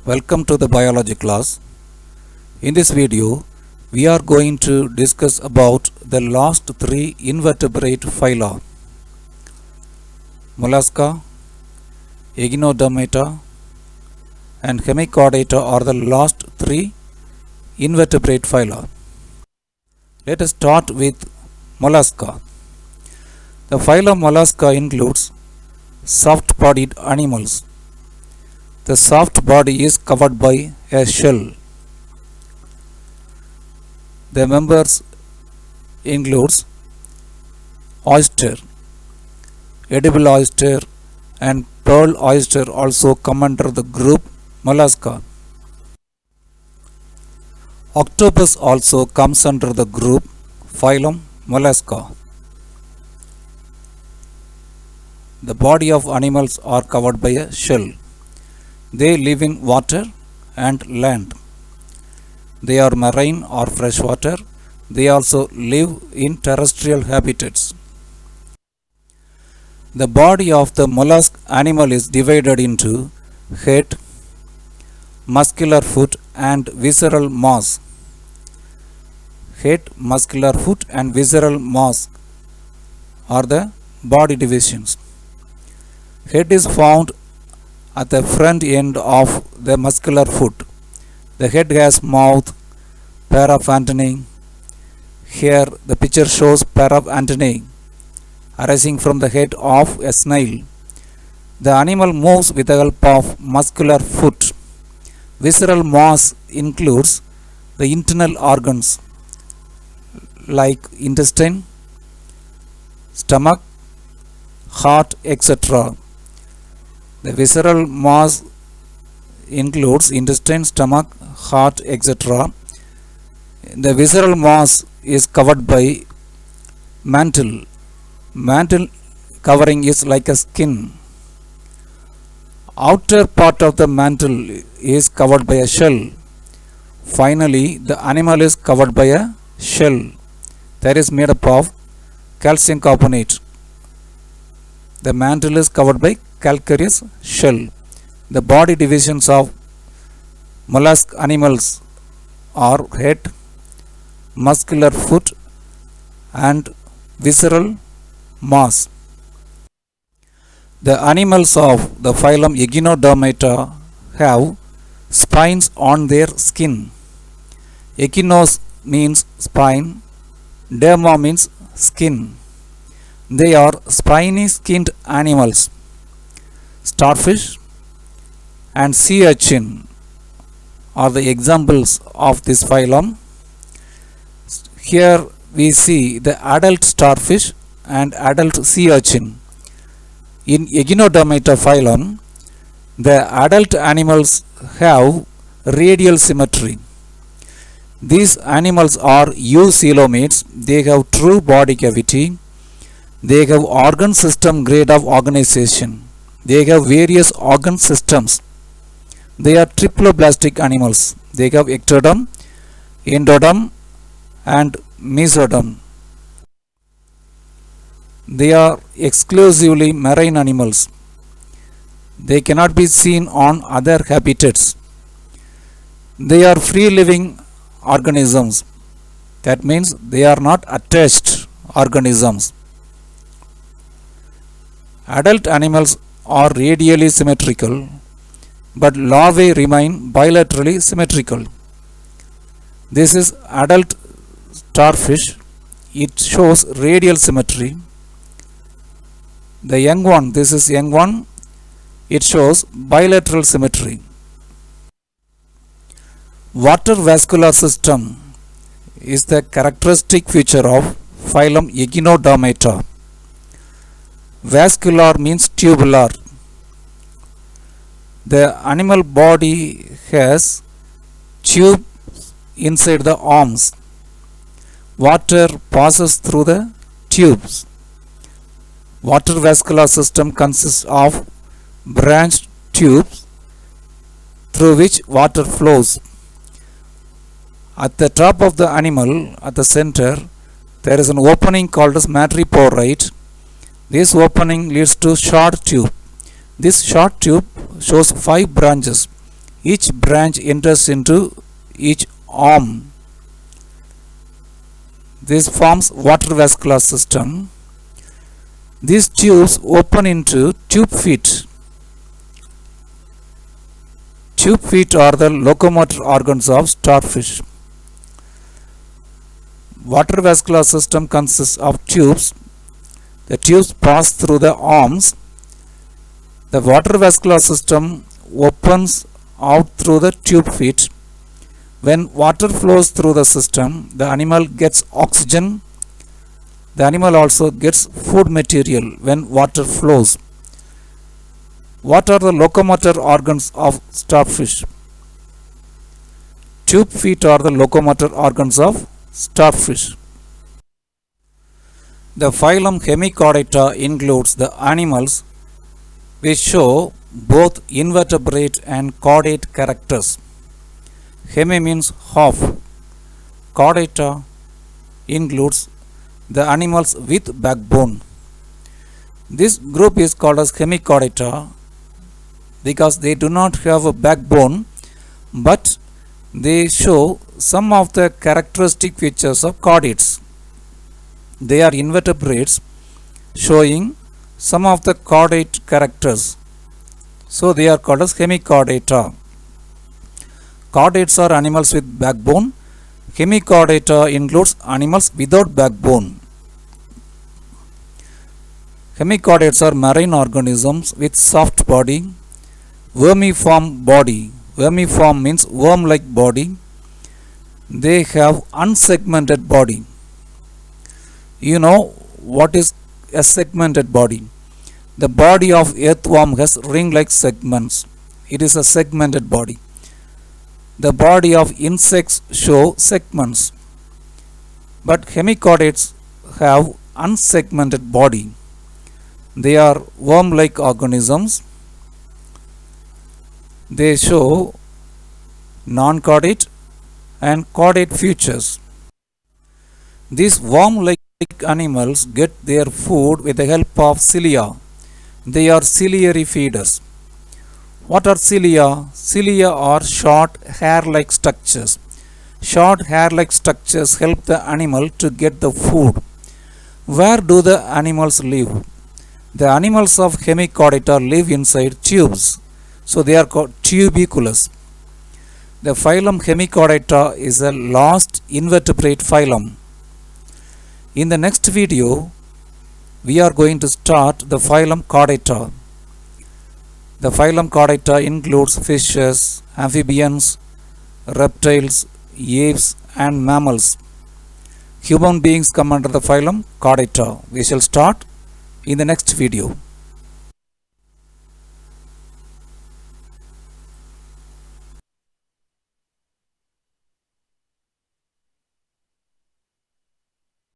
Welcome to the biology class. In this video, we are going to discuss about the last three invertebrate phyla. Mollusca, Echinodermata and Hemichordata are the last three invertebrate phyla. Let us start with Mollusca. The phylum Mollusca includes soft-bodied animals. The soft body is covered by a shell. The members includes oyster, edible oyster and pearl oyster also come under the group Mollusca. Octopus also comes under the group phylum Mollusca. The body of animals are covered by a shell. They live in water and land. They are marine or freshwater. They also live in terrestrial habitats. The body of the mollusk animal is divided into head, muscular foot and visceral mass. Head, muscular foot and visceral mass are the body divisions. Head is found at the front end of the muscular foot. The head has mouth, pair of antennae. Here the picture shows pair of antennae arising from the head of a snail. The animal moves with the help of muscular foot. Visceral mass includes the internal organs like intestine, stomach, heart, etc. The visceral mass includes intestine, stomach, heart, etc. The visceral mass is covered by mantle. Mantle covering is like a skin. Outer part of the mantle is covered by a shell. Finally, the animal is covered by a shell that is made up of calcium carbonate. The mantle is covered by calcareous shell. The body divisions of mollusk animals are head, muscular foot and visceral mass. The animals of the phylum Echinodermata have spines on their skin. Echinos means spine, derma means skin. They are spiny skinned animals. Starfish and sea urchin are the examples of this phylum. Here we see the adult starfish and adult sea urchin. In Echinodermata phylum, the adult animals have radial symmetry. These animals are eucoelomates. They have true body cavity. They have organ system grade of organization. They have various organ systems. They are triploblastic animals. They have ectoderm, endoderm and mesoderm. They are exclusively marine animals. They cannot be seen on other habitats. They are free-living organisms. That means they are not attached organisms. Adult animals are radially symmetrical, but larvae remain bilaterally symmetrical. This is adult starfish. It shows radial symmetry. The young one, this is young one, it shows bilateral symmetry. Water vascular system is the characteristic feature of phylum Echinodermata. Vascular means tubular. The animal body has tube inside the arms. Water passes through the tubes. Water vascular system consists of branched tubes through which water flows. At the top of the animal, at the center, there is an opening called as madreporiate. This opening leads to short tube. This short tube shows 5 branches. Each branch enters into each arm. This forms water-vascular system. These tubes open into tube feet. Tube feet are the locomotor organs of starfish. Water-vascular system consists of tubes. The tubes pass through the arms. The water-vascular system opens out through the tube feet. When water flows through the system, the animal gets oxygen. The animal also gets food material when water flows. What are the locomotor organs of starfish? Tube feet are the locomotor organs of starfish. The phylum Hemichordata includes the animals which show both invertebrate and chordate characters. Hemi means half. Chordata includes the animals with backbone. This group is called as Hemichordata because they do not have a backbone, but they show some of the characteristic features of chordates. They are invertebrates showing some of the chordate characters. So they are called as Hemichordata. Chordates are animals with backbone. Hemichordata includes animals without backbone. Hemichordates are marine organisms with soft body, vermiform body. Vermiform means worm-like body. They have unsegmented body. You know what is a segmented body? The body of earthworm has ring-like segments. It is a segmented body. The body of insects show segments. But hemichordates have unsegmented body. They are worm-like organisms. They show non-chordate and chordate features. These worm-like animals get their food with the help of cilia. They are ciliary feeders. What are cilia? Cilia are short hair-like structures. Short hair-like structures help the animal to get the food. Where do the animals live? The animals of Hemichordata live inside tubes. So they are called tuberculous. The phylum Hemichordata is a last invertebrate phylum. In the next video, we are going to start the phylum Chordata. The phylum Chordata includes fishes, amphibians, reptiles, apes and mammals. Human beings come under the phylum Chordata. We shall start in the next video.